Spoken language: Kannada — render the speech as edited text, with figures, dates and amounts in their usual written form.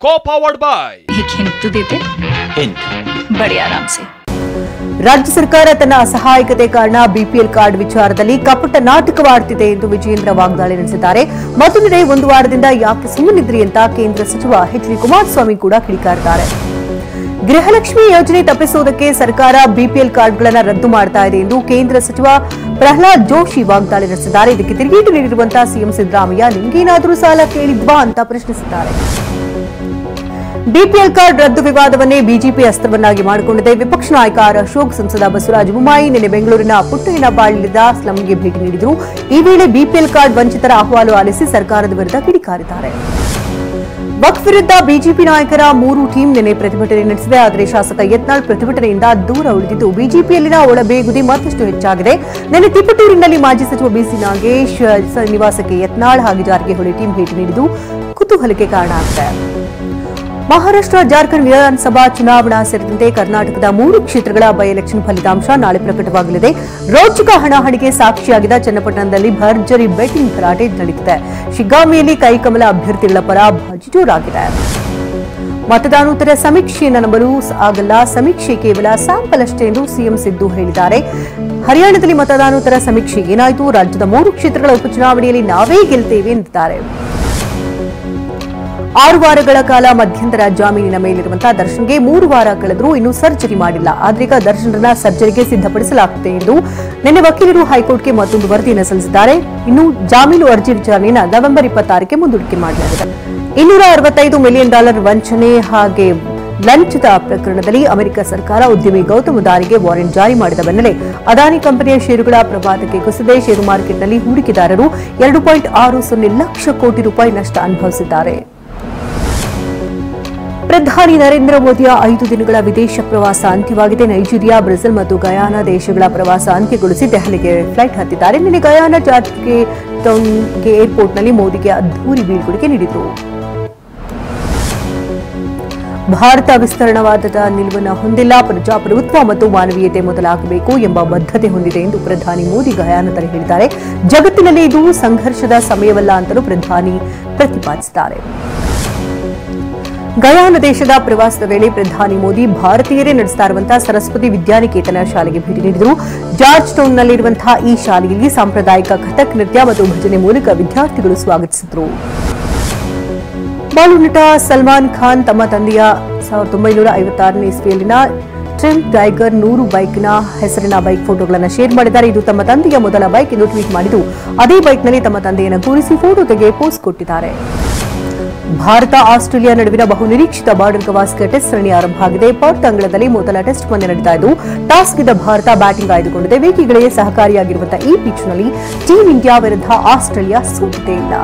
Co-powered by एक हिंट तो देते Hint. बड़े आराम से। ರಾಜ್ಯ ಸರ್ಕಾರ ತನ್ನ ಅಸಹಾಯಕತೆ ಕಾರಣ ಬಿಪಿಎಲ್ ಕಾರ್ಡ್ ವಿಚಾರದಲ್ಲಿ ಕಪಟ ನಾಟಕವಾಡುತ್ತಿದೆ ಎಂದು ವಿಜೇಂದ್ರ ವಾಗ್ದಾಳಿ ನಡೆಸಿದ್ದಾರೆ. ಮತ್ತೊಂದೆಡೆ ಒಂದು ವಾರದಿಂದ ಯಾಕೆ ಸುಮ್ಮನಿದ್ರಿ ಅಂತ ಕೇಂದ್ರ ಸಚಿವ ಎಚ್ ಡಿ ಕುಮಾರಸ್ವಾಮಿ ಕೂಡ ಕಿಡಿಕಾರಿದ್ದಾರೆ. ಗೃಹಲಕ್ಷ್ಮಿ ಯೋಜನೆ ತಪ್ಪಿಸುವುದಕ್ಕೆ ಸರ್ಕಾರ ಬಿಪಿಎಲ್ ಕಾರ್ಡ್ಗಳನ್ನು ರದ್ದು ಮಾಡ್ತಾ ಇದೆ ಎಂದು ಕೇಂದ್ರ ಸಚಿವ ಪ್ರಹ್ಲಾದ್ ಜೋಶಿ ವಾಗ್ದಾಳಿ ನಡೆಸಿದ್ದಾರೆ. ಇದಕ್ಕೆ ತಿರುಗೇಟು ನೀಡಿರುವಂತಹ ಸಿಎಂ ಸಿದ್ದರಾಮಯ್ಯ ನಿಮಗೇನಾದರೂ ಸಾಲ ಕೇಳಿದ್ವಾ ಅಂತ ಪ್ರಶ್ನಿಸಿದ್ದಾರೆ. ಬಿಪಿಎಲ್ ಕಾರ್ಡ್ ರದ್ದು ವಿವಾದವನ್ನೇ ಬಿಜೆಪಿ ಅಸ್ತ್ರವನ್ನಾಗಿ ಮಾಡಿಕೊಂಡಿದೆ. ವಿಪಕ್ಷ ನಾಯಕ ಆರ್ ಅಶೋಕ್, ಸಂಸದ ಬಸವರಾಜ ಬೊಮ್ಮಾಯಿ ನಿನ್ನೆ ಬೆಂಗಳೂರಿನ ಪುಟ್ಟಯ್ಯನಪಾಳ್ಯದ ಸ್ಲಂಗೆ ಭೇಟಿ ನೀಡಿದರು. ಈ ವೇಳೆ ಬಿಪಿಎಲ್ ಕಾರ್ಡ್ ವಂಚಿತರ ಅಹವಾಲು ಆಲಿಸಿ ಸರ್ಕಾರದ ವಿರುದ್ಧ ಕಿಡಿಕಾರಿದ್ದಾರೆ. ವಕ್ಫ್ ವಿರುದ್ಧ ಬಿಜೆಪಿ ನಾಯಕರ 3 ಟೀಮ್ ನಿನ್ನೆ ಪ್ರತಿಭಟನೆ ನಡೆಸಿದೆ. ಆದರೆ ಶಾಸಕ ಯತ್ನಾಳ್ ಪ್ರತಿಭಟನೆಯಿಂದ ದೂರ ಉಳಿದಿದ್ದು ಬಿಜೆಪಿಯಲ್ಲಿನ ಒಳಬೇಗುದಿ ಮತ್ತಷ್ಟು ಹೆಚ್ಚಾಗಿದೆ. ನಿನ್ನೆ ತಿಪಟೂರಿನಲ್ಲಿ ಮಾಜಿ ಸಚಿವ ಬಿಸಿ ನಾಗೇಶ್ ನಿವಾಸಕ್ಕೆ ಯತ್ನಾಳ್ ಹಾಗೂ ಜಾರಕಿಹೊಳಿ ಟೀಮ್ ಭೇಟಿ ನೀಡಿದ್ದು ಕುತೂಹಲಕ್ಕೆ ಕಾರಣ ಆಗಿದೆ. ಮಹಾರಾಷ್ಟ್ರ, ಜಾರ್ಖಂಡ್ ವಿಧಾನಸಭಾ ಚುನಾವಣಾ ಸೇರಿದಂತೆ ಕರ್ನಾಟಕದ 3 ಕ್ಷೇತ್ರಗಳ ಬೈ ಎಲೆಕ್ಷನ್ ಫಲಿತಾಂಶ ನಾಳೆ ಪ್ರಕಟವಾಗಲಿದೆ. ರೋಚಕ ಹಣಾಹಣಿಗೆ ಸಾಕ್ಷಿಯಾಗಿದ್ದ ಚನ್ನಪಟ್ಟಣದಲ್ಲಿ ಭರ್ಜರಿ ಬೆಟ್ಟಿಂಗ್ ಭರಾಟೆ ನಡೆದಿದೆ. ಶಿಗ್ಗಾಂವಿಯಲ್ಲಿ ಕೈಕಮಲ ಅಭ್ಯರ್ಥಿಗಳ ಪರ ಬಾಜಿ ಜೋರಾಗಿದೆ. ಮತದಾನೋತ್ತರ ಸಮೀಕ್ಷೆಯನ್ನು ನಂಬಲು ಆಗಲ್ಲ, ಸಮೀಕ್ಷೆ ಕೇವಲ ಸ್ಯಾಂಪಲ್ ಅಷ್ಟೇ ಎಂದು ಸಿಎಂ ಸಿದ್ದು ಹೇಳಿದ್ದಾರೆ. ಹರಿಯಾಣದಲ್ಲಿ ಮತದಾನೋತ್ತರ ಸಮೀಕ್ಷೆ ಏನಾಯಿತು? ರಾಜ್ಯದ 3 ಕ್ಷೇತ್ರಗಳ ಉಪಚುನಾವಣೆಯಲ್ಲಿ ನಾವೇ ಗೆಲ್ತೇವೆ ಎಂದಿದ್ದಾರೆ. 6 ವಾರಗಳ ಕಾಲ ಮಧ್ಯಂತರ ಜಾಮೀನಿನ ಮೇಲಿರುವಂತಹ ದರ್ಶನ್ಗೆ 3 ವಾರ ಕಳೆದರೂ ಇನ್ನೂ ಸರ್ಜರಿ ಮಾಡಿಲ್ಲ. ಆದ್ರೀಗ ದರ್ಶನ್ರನ್ನ ಸರ್ಜರಿಗೆ ಸಿದ್ಧಪಡಿಸಲಾಗುತ್ತದೆ ಎಂದು ನಿನ್ನೆ ವಕೀಲರು ಹೈಕೋರ್ಟ್ಗೆ ಮತ್ತೊಂದು ವರದಿಯನ್ನು ಸಲ್ಲಿಸಿದ್ದಾರೆ. ಇನ್ನು ಜಾಮೀನು ಅರ್ಜಿ ವಿಚಾರಣೆಯನ್ನು ನವೆಂಬರ್ 26ಕ್ಕೆ ಮುಂದೂಡಿಕೆ ಮಾಡಲಾಗಿದೆ. $265 ಮಿಲಿಯನ್ ವಂಚನೆ ಹಾಗೆ ಲಂಚದ ಪ್ರಕರಣದಲ್ಲಿ ಅಮೆರಿಕ ಸರ್ಕಾರ ಉದ್ಯಮಿ ಗೌತಮ್ ಅದಾನಿಗೆ ವಾರೆಂಟ್ ಜಾರಿ ಮಾಡಿದ ಬೆನ್ನಲ್ಲೇ ಅದಾನಿ ಕಂಪನಿಯ ಷೇರುಗಳ ಪ್ರಭಾತಕ್ಕೆ ಕುಸಿದೆ. ಷೇರು ಮಾರ್ಕೆಟ್ನಲ್ಲಿ ಹೂಡಿಕೆದಾರರು 2.60 ಲಕ್ಷ ಕೋಟಿ ರೂಪಾಯಿ ನಷ್ಟ ಅನುಭವಿಸಿದ್ದಾರೆ. ಪ್ರಧಾನಿ ನರೇಂದ್ರ ಮೋದಿಯ 5 ದಿನಗಳ ವಿದೇಶ ಪ್ರವಾಸ ಅಂತ್ಯವಾಗಿದೆ. ನೈಜೀರಿಯಾ, ಬ್ರೆಜಿಲ್ ಮತ್ತು ಗಯಾನಾ ದೇಶಗಳ ಪ್ರವಾಸ ಅಂತ್ಯಗೊಳಿಸಿ ದೆಹಲಿಗೆ ಫ್ಲೈಟ್ ಹತ್ತಿದ್ದಾರೆ. ನಿನ್ನೆ ಗಯಾನಾ ಜಾರ್ಜ್ ಟೌನ್ಗೆ ಏರ್ಪೋರ್ಟ್ನಲ್ಲಿ ಮೋದಿಗೆ ಅದ್ದೂರಿ ಬೀಳ್ಕೊಡುಗೆ ನೀಡಿದರು. ಭಾರತ ವಿಸ್ತರಣವಾದದ ನಿಲುವನ್ನು ಹೊಂದಿಲ್ಲ, ಪ್ರಜಾಪ್ರಭುತ್ವ ಮತ್ತು ಮಾನವೀಯತೆ ಮೊದಲಾಗಬೇಕು ಎಂಬ ಬದ್ಧತೆ ಹೊಂದಿದೆ ಎಂದು ಪ್ರಧಾನಿ ಮೋದಿ ಗಯಾನದಲ್ಲಿ ಹೇಳಿದ್ದಾರೆ. ಜಗತ್ತಿನಲ್ಲಿ ಇದು ಸಂಘರ್ಷದ ಸಮಯವಲ್ಲ ಅಂತಲೂ ಪ್ರಧಾನಿ ಪ್ರತಿಪಾದಿಸಿದ್ದಾರೆ. ಗಯಾನ ದೇಶದ ಪ್ರವಾಸದ ವೇಳೆ ಪ್ರಧಾನಿ ಮೋದಿ ಭಾರತೀಯರೇ ನಡೆಸ್ತಾ ಇರುವಂತಹ ಸರಸ್ವತಿ ವಿದ್ಯಾನಿಕೇತನ ಶಾಲೆಗೆ ಭೇಟಿ ನೀಡಿದರು. ಜಾರ್ಜ್ ಟೌನ್ನಲ್ಲಿರುವಂತಹ ಈ ಶಾಲೆಯಲ್ಲಿ ಸಾಂಪ್ರದಾಯಿಕ ಕಥಕ್ ನೃತ್ಯ ಮತ್ತು ಭಜನೆ ಮೂಲಕ ವಿದ್ಯಾರ್ಥಿಗಳು ಸ್ವಾಗತಿಸಿದರು. ಬಾಲಿವುಡ್ ನಟ ಸಲ್ಮಾನ್ ಖಾನ್ ತಮ್ಮ ತಂದೆಯ 1956ನೇ ಇಸ್ವಿಯಲ್ಲಿನ ಟ್ರಿಮ್ ಟೈಗರ್ 100 ಬೈಕ್ನ ಹೆಸರಿನ ಬೈಕ್ ಫೋಟೋಗಳನ್ನು ಶೇರ್ ಮಾಡಿದ್ದಾರೆ. ಇದು ತಮ್ಮ ತಂದೆಯ ಮೊದಲ ಬೈಕ್ ಎಂದು ಟ್ವೀಟ್ ಮಾಡಿದ್ದು, ಅದೇ ಬೈಕ್ನಲ್ಲಿ ತಮ್ಮ ತಂದೆಯನ್ನು ಕೂರಿಸಿ ಫೋಟೋ ತೆಗೆ ಪೋಸ್ಟ್ ಕೊಟ್ಟಿದ್ದಾರೆ. ಭಾರತ ಆಸ್ಟ್ರೇಲಿಯಾ ನಡುವಿನ ಬಹುನಿರೀಕ್ಷಿತ ಬಾರ್ಡರ್ ಗವಾಸ್ಕರ್ ಟೆಸ್ಟ್ ಸರಣಿ ಆರಂಭ ಆಗಿದೆ. ಪರ್ತ್ ಅಂಗಳದಲ್ಲಿ ಮೊದಲ ಟೆಸ್ಟ್ ಪಂದ್ಯ ನಡೆದಿದ್ದು ಟಾಸ್ ಗೆದ್ದ ಭಾರತ ಬ್ಯಾಟಿಂಗ್ ಆಯ್ದುಕೊಂಡಿದೆ. ವೇಗಿಗಳಿಗೆ ಸಹಕಾರಿಯಾಗಿರುವಂತಹ ಈ ಪಿಚ್ನಲ್ಲಿ ಟೀಂ ಇಂಡಿಯಾ ವಿರುದ್ಧ ಆಸ್ಟ್ರೇಲಿಯಾ ಸೋತಿದೆ ಇಲ್ಲ.